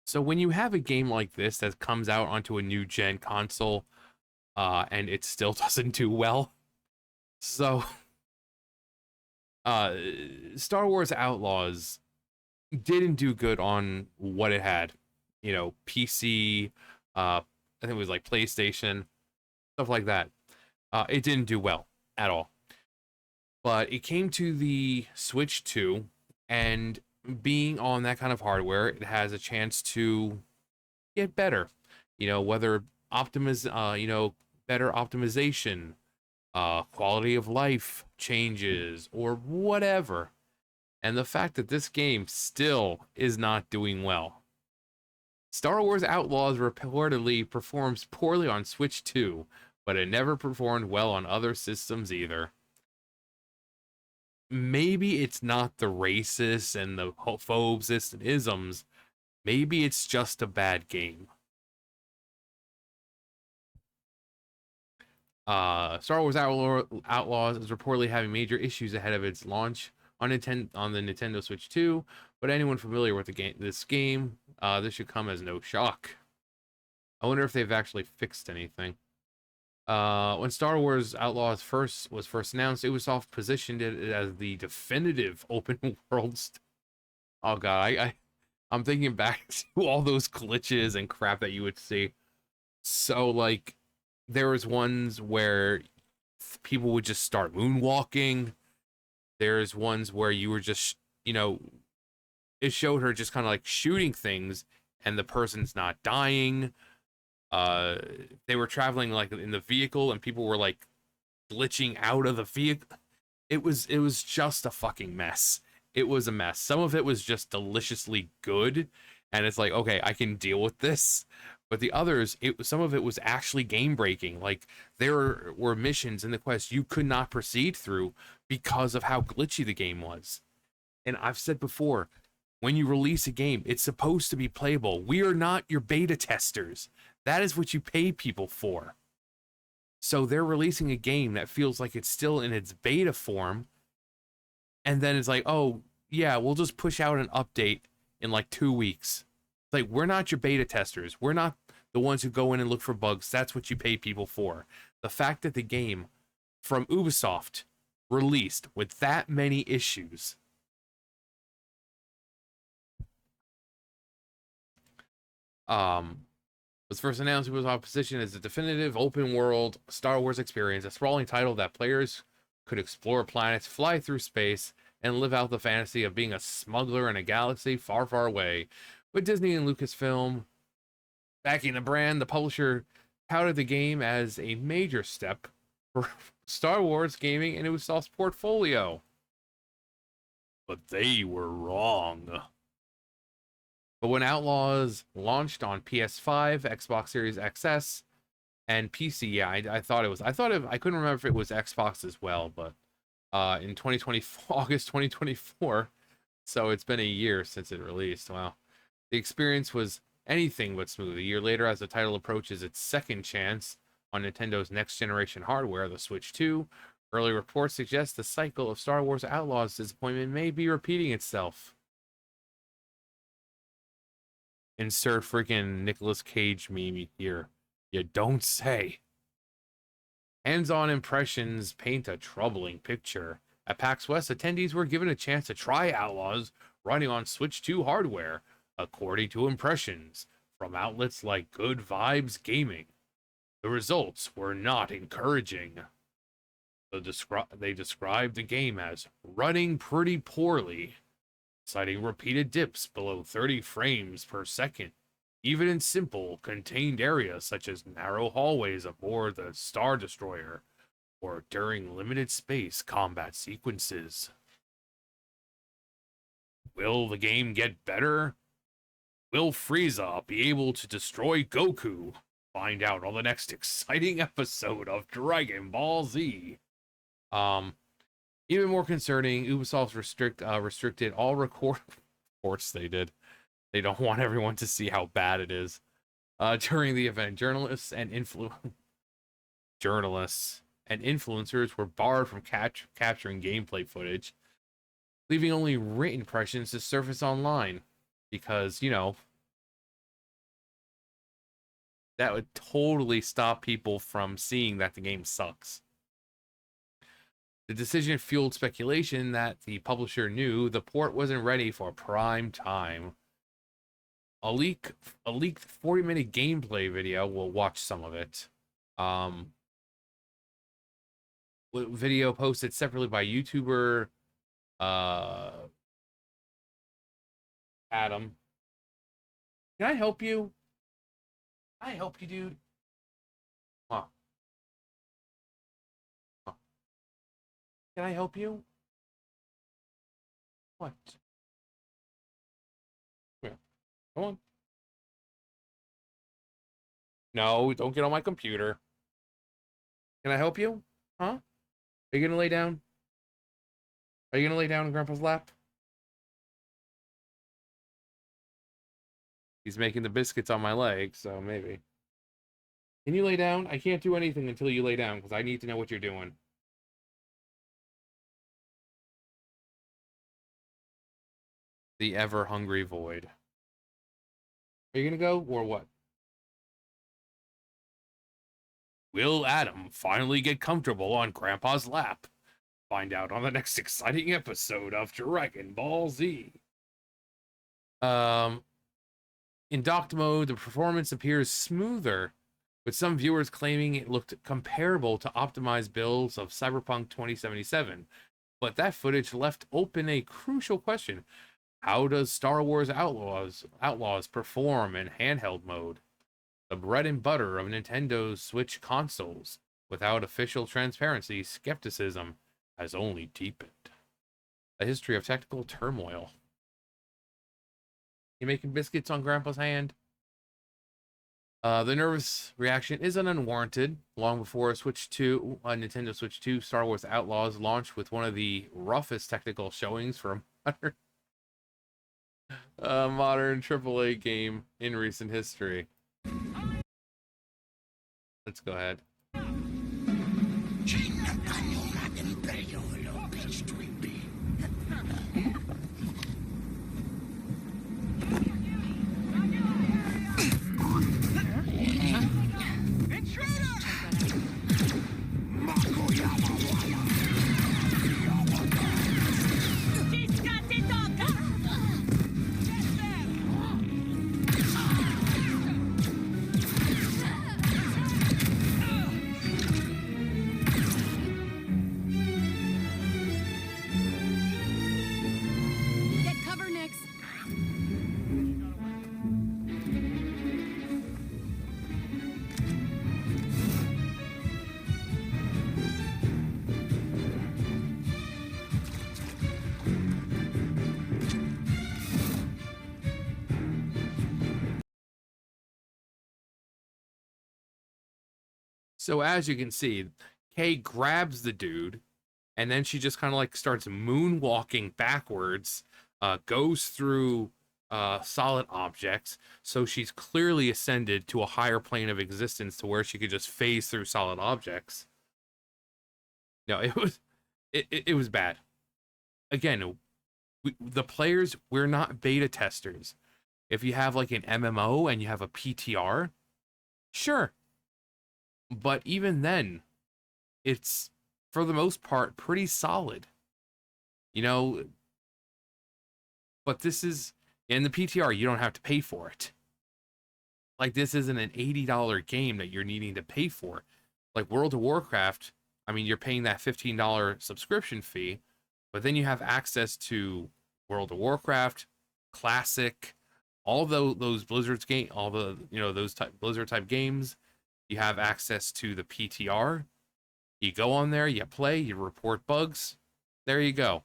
So when you have a game like this that comes out onto a new gen console, and it still doesn't do well, so uh, Star Wars Outlaws didn't do good on what it had, PC, I think it was like PlayStation, stuff like that. It didn't do well at all, but it came to the Switch 2, and being on that kind of hardware, it has a chance to get better. Whether optimiz better optimization, quality of life changes, or whatever. And the fact that this game still is not doing well. Star Wars Outlaws reportedly performs poorly on Switch 2, but it never performed well on other systems either. Maybe it's not the racists and the phobes and isms. Maybe it's just a bad game. Star Wars Outlaws is reportedly having major issues ahead of its launch on the Nintendo Switch 2. But anyone familiar with this game, this should come as no shock. I wonder if they've actually fixed anything. When Star Wars Outlaws was first announced, Ubisoft positioned it as the definitive open world. Oh god, I'm thinking back to all those glitches and crap that you would see. So like, there was ones where people would just start moonwalking. There's ones where you were just, it showed her just kind of like shooting things and the person's not dying. They were traveling like in the vehicle and people were like glitching out of the vehicle. It was just a fucking mess. It was a mess. Some of it was just deliciously good, and it's like, okay, I can deal with this. But the others, some of it was actually game breaking. Like, there were missions in the quest you could not proceed through because of how glitchy the game was. And I've said before, when you release a game, it's supposed to be playable. We are not your beta testers. That is what you pay people for. So they're releasing a game that feels like it's still in its beta form, and then it's like, oh yeah, we'll just push out an update in like 2 weeks. It's like, we're not your beta testers. We're not the ones who go in and look for bugs. That's what you pay people for. The fact that the game from Ubisoft released with that many issues, um, was first announced, Ubisoft's position as a definitive open world Star Wars experience, a sprawling title that players could explore planets, fly through space, and live out the fantasy of being a smuggler in a galaxy far, far away. With Disney and Lucasfilm backing the brand, the publisher touted the game as a major step for Star Wars gaming in Ubisoft's portfolio. But they were wrong. But when Outlaws launched on PS5, Xbox Series XS, and PC, yeah, I thought it was. I couldn't remember if it was Xbox as well, but in 2020, August 2024, so it's been a year since it released. Wow. The experience was anything but smooth. A year later, as the title approaches its second chance on Nintendo's next generation hardware, the Switch 2, early reports suggest the cycle of Star Wars Outlaws disappointment may be repeating itself. Insert freaking Nicolas Cage meme here. You don't say. Hands-on impressions paint a troubling picture. At PAX West, attendees were given a chance to try Outlaws running on Switch 2 hardware, according to impressions from outlets like Good Vibes Gaming. The results were not encouraging. They described the game as running pretty poorly, citing repeated dips below 30 frames per second, even in simple, contained areas such as narrow hallways aboard the Star Destroyer or during limited space combat sequences. Will the game get better? Will Frieza be able to destroy Goku? Find out on the next exciting episode of Dragon Ball Z. Um, Even more concerning, Ubisoft restricted all record. Of course they did. They don't want everyone to see how bad it is. During the event, journalists and influencers were barred from capturing gameplay footage, leaving only written impressions to surface online. Because, That would totally stop people from seeing that the game sucks. The decision fueled speculation that the publisher knew the port wasn't ready for prime time. A leak, a leaked 40-minute gameplay video. We'll watch some of it. Um, Video posted separately by YouTuber uh Adam. Can I help you? Can I help you, dude? Huh. Huh. Can I help you? What? Yeah. Come on. No, don't get on my computer. Can I help you? Huh? Are you gonna lay down? Are you gonna lay down in Grandpa's lap? He's making the biscuits on my leg, so maybe. Can you lay down? I can't do anything until you lay down because I need to know what you're doing. The ever hungry void. Are you gonna go or what? Will Adam finally get comfortable on Grandpa's lap? Find out on the next exciting episode of Dragon Ball Z. Um, in docked mode, the performance appears smoother, with some viewers claiming it looked comparable to optimized builds of Cyberpunk 2077. But that footage left open a crucial question. How does Star Wars Outlaws perform in handheld mode? The bread and butter of Nintendo's Switch consoles. Without official transparency, skepticism has only deepened. A history of technical turmoil. You making biscuits on Grandpa's hand? The nervous reaction isn't unwarranted. Long before Switch 2, Nintendo Switch 2, Star Wars Outlaws launched with one of the roughest technical showings for a modern AAA game in recent history. Let's go ahead. So as you can see, Kay grabs the dude, and then she just kind of like starts moonwalking backwards, goes through solid objects. So she's clearly ascended to a higher plane of existence to where she could just phase through solid objects. No, it was bad. Again, the players, we're not beta testers. If you have like an MMO and you have a PTR, sure. But even then, it's for the most part pretty solid. You know, but this is in the PTR, you don't have to pay for it. Like this isn't an $80 game that you're needing to pay for. Like World of Warcraft, I mean, you're paying that $15 subscription fee, but then you have access to World of Warcraft, Classic, all those Blizzard's game, all the those type Blizzard type games. You have access to the PTR. You go on there, you play, you report bugs. There you go.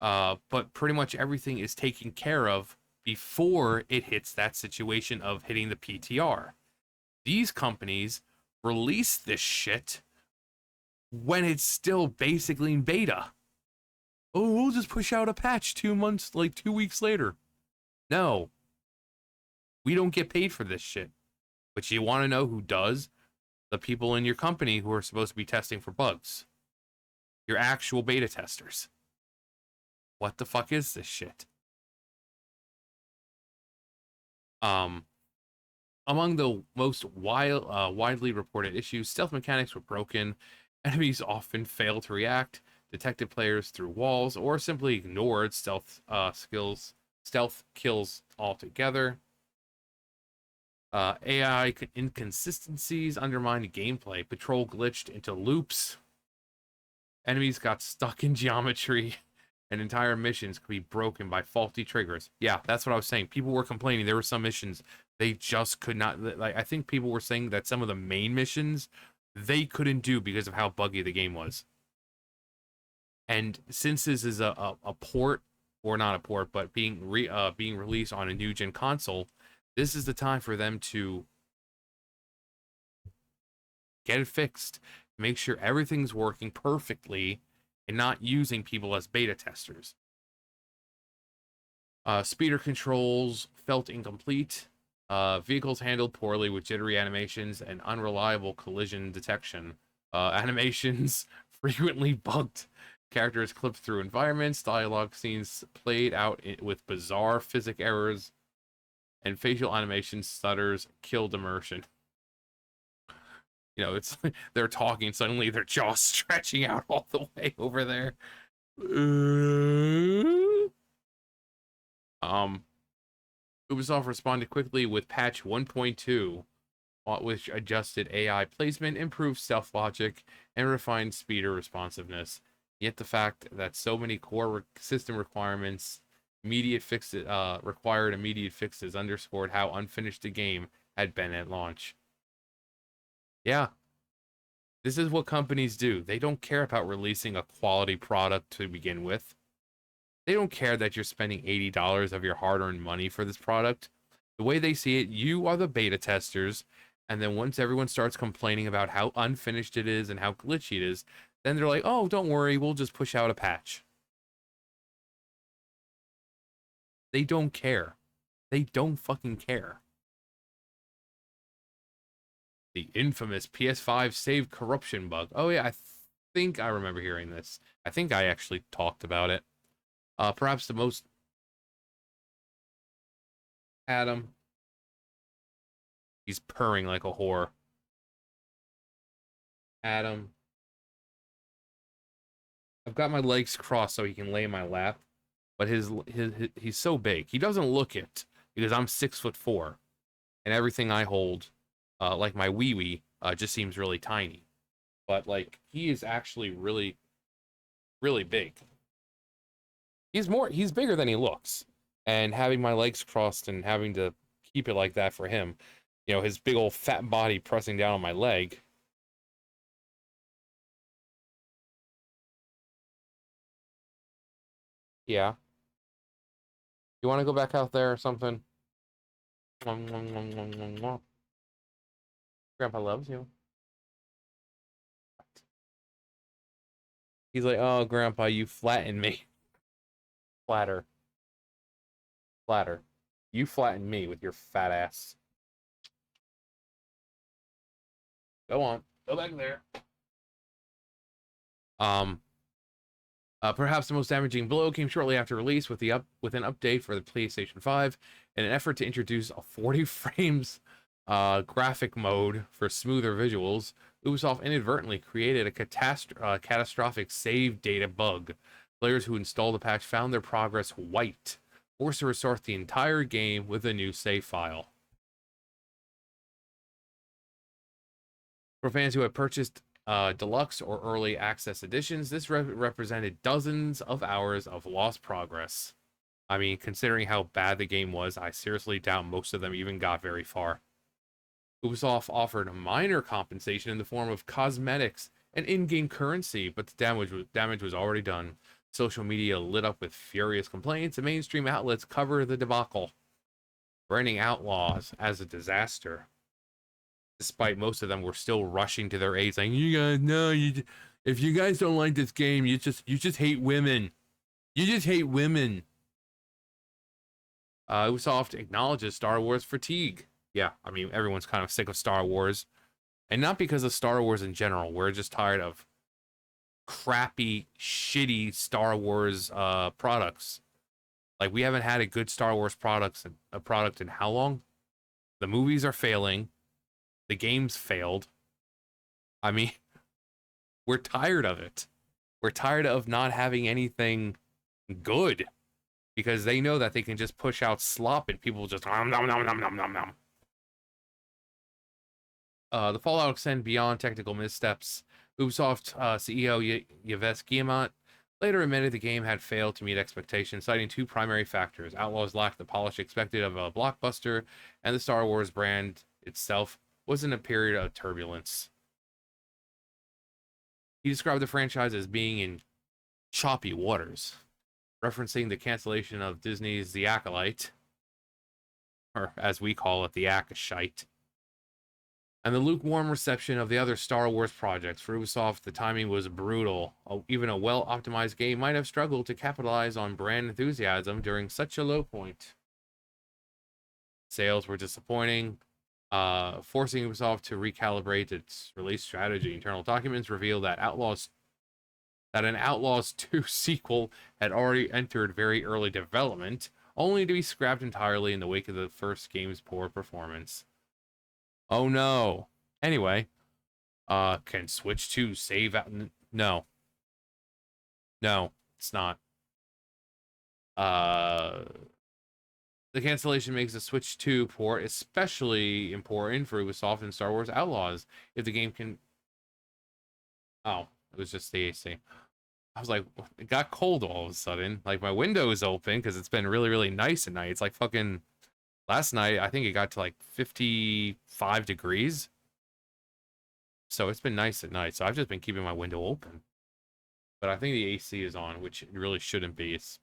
But pretty much everything is taken care of before it hits that situation of hitting the PTR. These companies release this shit when it's still basically in beta. Oh, we'll just push out a patch 2 months, like 2 weeks later. No. We don't get paid for this shit. But you want to know who does? The people in your company who are supposed to be testing for bugs. Your actual beta testers. What the fuck is this shit? Among the most widely reported issues, stealth mechanics were broken. Enemies often failed to react, detected players through walls, or simply ignored stealth kills altogether. AI inconsistencies undermined gameplay. Patrol glitched into loops. Enemies got stuck in geometry, and entire missions could be broken by faulty triggers. Yeah, that's what I was saying. People were complaining. There were some missions they just could not. Like, I think people were saying that some of the main missions they couldn't do because of how buggy the game was. And since this is a port, or not a port, but being released on a new gen console, this is the time for them to get it fixed, make sure everything's working perfectly, and not using people as beta testers. Speeder controls felt incomplete. Vehicles handled poorly with jittery animations and unreliable collision detection. Animations frequently bugged. Characters clipped through environments. Dialogue scenes played out with bizarre physics errors. And facial animation stutters killed immersion. You know, it's they're talking, suddenly their jaw stretching out all the way over there. Um, Ubisoft responded quickly with patch 1.2, which adjusted AI placement, improved stealth logic, and refined speeder responsiveness. Yet the fact that so many core system requirements required immediate fixes underscored how unfinished the game had been at launch. Yeah, this is what companies do. They don't care about releasing a quality product to begin with. They don't care that you're spending $80 of your hard-earned money for this product. The way they see it, you are the beta testers, and then once everyone starts complaining about how unfinished it is and how glitchy it is, then they're like, oh, don't worry, we'll just push out a patch. They don't care. They don't fucking care. The infamous PS5 save corruption bug. Oh yeah, I think I remember hearing this. I think I actually talked about it. Perhaps the most... Adam. He's purring like a whore. Adam. I've got my legs crossed so he can lay in my lap, but he's so big. He doesn't look it because I'm 6'4", and everything I hold, like my wee wee, just seems really tiny. But like he is actually really, really big. He's bigger than he looks. And having my legs crossed and having to keep it like that for him, you know, his big old fat body pressing down on my leg. Yeah. You want to go back out there or something? Grandpa loves you. He's like, oh, Grandpa, you flattened me. Flatter. Flatter. You flattened me with your fat ass. Go on. Go back there. Um, Perhaps the most damaging blow came shortly after release with an update for the PlayStation 5 in an effort to introduce a 40 frames graphic mode for smoother visuals. Ubisoft inadvertently created a catastrophic save data bug. Players who installed the patch found their progress wiped, forced to restart the entire game with a new save file. For fans who had purchased deluxe or early access editions, this represented dozens of hours of lost progress. I mean, considering how bad the game was, I seriously doubt most of them even got very far. Ubisoft offered a minor compensation in the form of cosmetics and in-game currency, but the damage was already done. Social media lit up with furious complaints, and mainstream outlets covered the debacle, branding Outlaws as a disaster. Despite most of them were still rushing to their aid, saying, "You guys know, if you guys don't like this game, you just hate women. You just hate women." Ubisoft acknowledges Star Wars fatigue. Yeah, I mean, everyone's kind of sick of Star Wars, and not because of Star Wars in general. We're just tired of crappy, shitty Star Wars products. Like we haven't had a good Star Wars product in how long? The movies are failing. The game's failed. I mean, we're tired of it. We're tired of not having anything good because they know that they can just push out slop and people just nom nom nom nom nom nom nom. The fallout extend beyond technical missteps. Ubisoft CEO Yves Guillemot later admitted the game had failed to meet expectations, citing two primary factors. Outlaws lacked the polish expected of a blockbuster, and the Star Wars brand itself was in a period of turbulence. He described the franchise as being in choppy waters, referencing the cancellation of Disney's The Acolyte, or as we call it, The Akashite, and the lukewarm reception of the other Star Wars projects. For Ubisoft, the timing was brutal. Even a well-optimized game might have struggled to capitalize on brand enthusiasm during such a low point. Sales were disappointing, forcing Ubisoft to recalibrate its release strategy. Internal documents reveal that an Outlaws 2 sequel had already entered very early development, only to be scrapped entirely in the wake of the first game's poor performance. Oh no. Anyway, can Switch 2 save out? No. No, it's not. The cancellation makes the Switch 2 port especially important for Ubisoft and Star Wars Outlaws. If the game can... Oh, it was just the AC. I was like, it got cold all of a sudden. Like, my window is open because it's been really, really nice at night. It's like fucking... Last night, I think it got to like 55 degrees. So it's been nice at night. So I've just been keeping my window open. But I think the AC is on, which it really shouldn't be. It's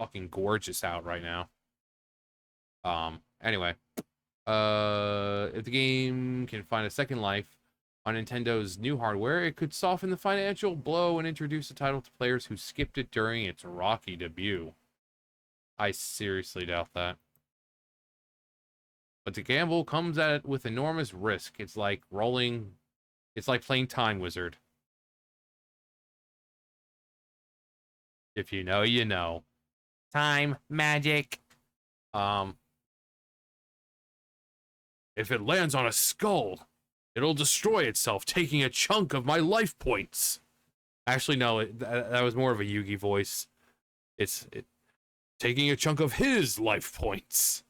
fucking gorgeous out right now. Anyway. If the game can find a second life on Nintendo's new hardware, it could soften the financial blow and introduce the title to players who skipped it during its rocky debut. I seriously doubt that. But the gamble comes at it with enormous risk. It's like playing Time Wizard. If you know, you know. Time magic. If it lands on a skull, it'll destroy itself, taking a chunk of my life points. Actually, no, that was more of a Yugi voice. It's taking a chunk of his life points.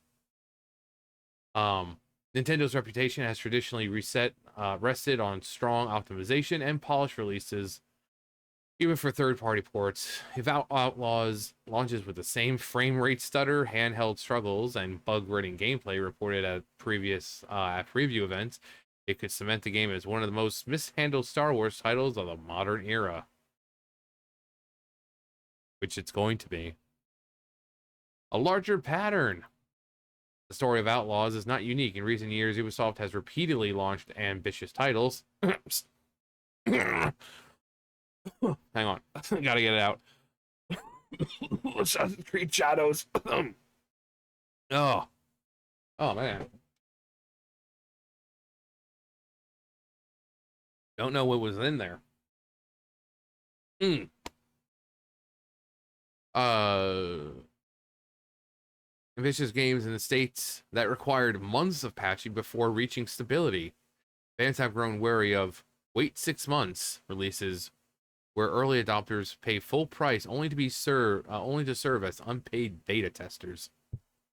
Nintendo's reputation has traditionally rested on strong optimization and polished releases, even for third-party ports. If Outlaws launches with the same frame rate stutter, handheld struggles, and bug-ridden gameplay reported at previous preview events, it could cement the game as one of the most mishandled Star Wars titles of the modern era. Which it's going to be. A larger pattern. The story of Outlaws is not unique. In recent years, Ubisoft has repeatedly launched ambitious titles. Hang on. Gotta get it out. Assassin's Creed Shadows. Oh. Oh, man. Don't know what was in there. Ambitious games in the States that required months of patching before reaching stability. Fans have grown wary of wait 6 months releases where early adopters pay full price only to serve as unpaid beta testers.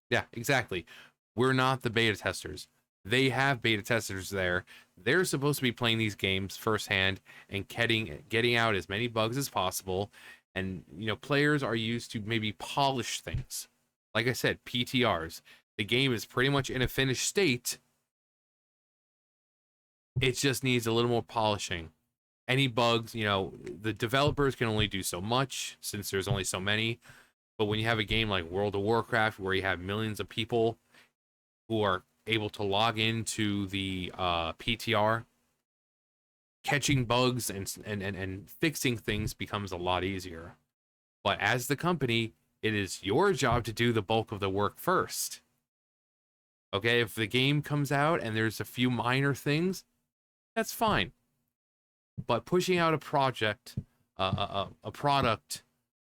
Yeah, exactly. We're not the beta testers. They have beta testers there. They're supposed to be playing these games firsthand and getting out as many bugs as possible. And, players are used to maybe polish things. Like I said, PTRs. The game is pretty much in a finished state. It just needs a little more polishing. Any bugs, the developers can only do so much since there's only so many. But when you have a game like World of Warcraft where you have millions of people who are able to log into the PTR, catching bugs and fixing things becomes a lot easier. But as the company, it is your job to do the bulk of the work first. Okay, if the game comes out and there's a few minor things, that's fine. But pushing out a product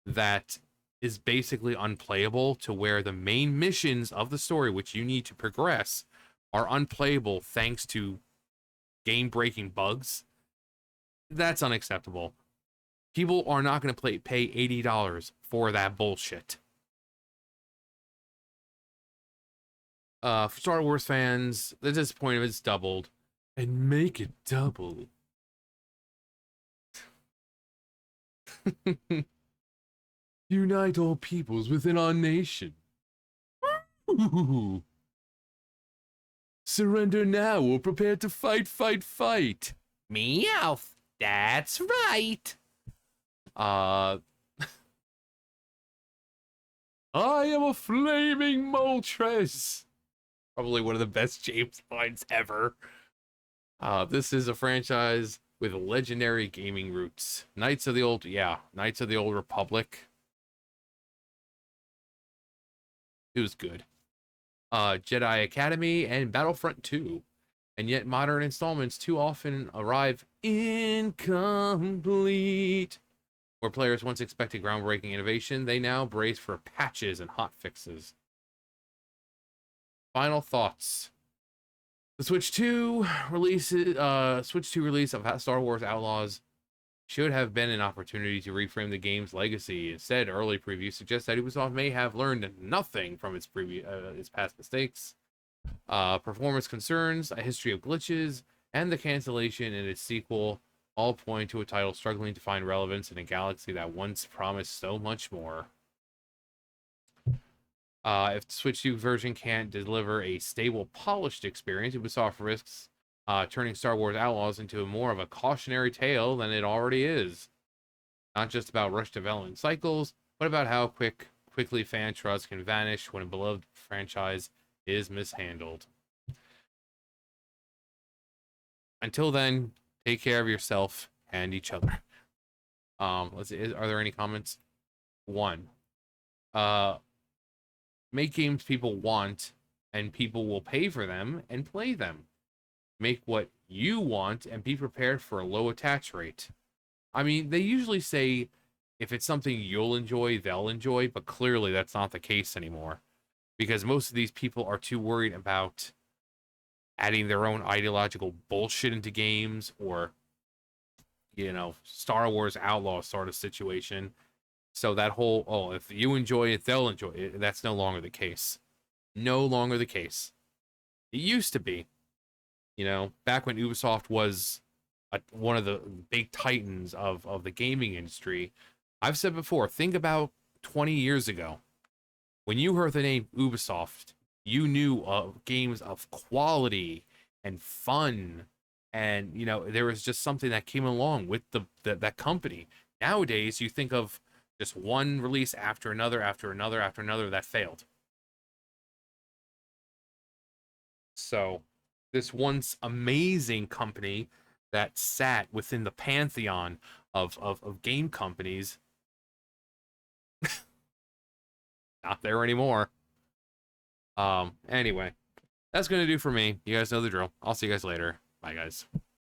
that is basically unplayable to where the main missions of the story, which you need to progress, are unplayable thanks to game-breaking bugs, that's unacceptable. People are not going to pay $80 for that bullshit. For Star Wars fans, the disappointment is doubled. And make it double. Unite all peoples within our nation. Ooh. Surrender now or prepare to fight, fight, fight. Meowth. That's right. I am a flaming Moltres. Probably one of the best James lines ever. This is a franchise with legendary gaming roots. Knights of the Old Republic. It was good. Jedi Academy and Battlefront 2. And yet modern installments too often arrive incomplete. Where players once expected groundbreaking innovation, they now brace for patches and hot fixes. Final thoughts. The Switch 2 release of Star Wars Outlaws should have been an opportunity to reframe the game's legacy. Instead, early previews suggest that Ubisoft may have learned nothing from its past mistakes, performance concerns, a history of glitches, and the cancellation in its sequel all point to a title struggling to find relevance in a galaxy that once promised so much more. If the Switch 2 version can't deliver a stable, polished experience, Ubisoft risks turning Star Wars Outlaws into more of a cautionary tale than it already is. Not just about rushed development cycles, but about how quickly fan trust can vanish when a beloved franchise is mishandled. Until then, take care of yourself and each other. Let's see, are there any comments? One. Make games people want, and people will pay for them and play them. Make what you want and be prepared for a low attach rate. I mean, they usually say if it's something you'll enjoy, they'll enjoy, but clearly that's not the case anymore. Because most of these people are too worried about adding their own ideological bullshit into games or, Star Wars Outlaw sort of situation. So that whole, if you enjoy it, they'll enjoy it, that's no longer the case. No longer the case. It used to be. Back when Ubisoft was one of the big titans of the gaming industry. I've said before, think about 20 years ago. When you heard the name Ubisoft, you knew of games of quality and fun. And, there was just something that came along with that company. Nowadays, you think of just one release after another, after another, after another that failed. So, this once amazing company that sat within the pantheon of game companies, not there anymore. Anyway, that's going to do for me. You guys know the drill. I'll see you guys later. Bye, guys.